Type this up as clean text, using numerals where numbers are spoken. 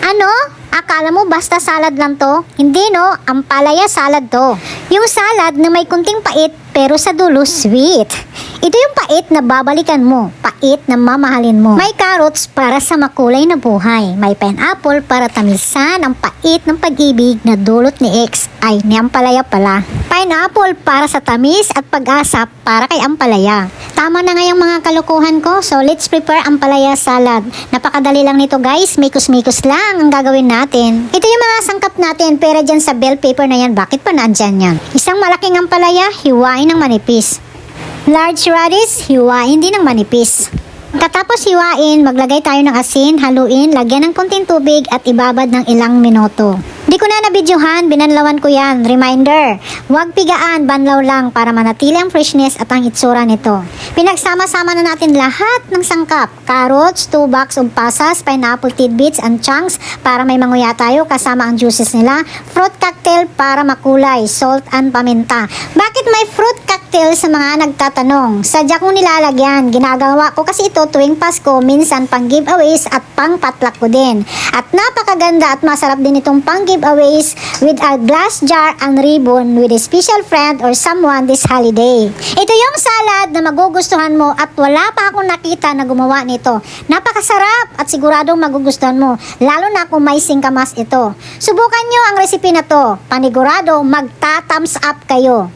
Ano? Akala mo basta salad lang to? Hindi no, ampalaya salad to. Yung salad na may kunting pait pero sa dulo sweet. Ito yung pait na babalikan mo, pait na mamahalin mo. May carrots para sa makulay na buhay. May pineapple para tamisan ang pait ng pag-ibig na dulot ni ex ay ni ampalaya pala. Pineapple para sa tamis at pag-asa para kay ampalaya. Tama na nga yung mga kalukuhan ko, so let's prepare ampalaya salad. Napakadali lang nito guys, mikos-mikos lang ang gagawin natin. Ito yung mga sangkap natin, pero dyan sa bell paper na yan, bakit pa naandyan yan? Isang malaking ampalaya, hiwain ng manipis. Large radish, hiwain din ng manipis. Katapos hiwain, maglagay tayo ng asin, haluin, lagyan ng konting tubig at ibabad ng ilang minuto. Di ko na nabidyohan, binanlawan ko yan. Reminder, huwag pigaan, banlaw lang para manatili ang freshness at ang itsura nito. Pinagsama-sama na natin lahat ng sangkap. Carrots, 2 bags of pasas, pineapple tidbits and chunks para may manguya tayo kasama ang juices nila. Fruit cocktail para makulay, salt and paminta. Bakit may fruit cocktail sa mga nagtatanong? Sadya kong nilalagyan. Ginagawa ko kasi ito tuwing Pasko, minsan pang giveaways at pang patlak ko din. At napakaganda at masarap din itong pang giveaways with a glass jar and ribbon with a special friend or someone this holiday. Ito yung salad na magugustuhan mo at wala pa akong nakita na gumawa nito. Napakasarap at siguradong magugustuhan mo, lalo na kung may singkamas ito. Subukan nyo ang recipe na to. Panigurado magta-thumbs up kayo.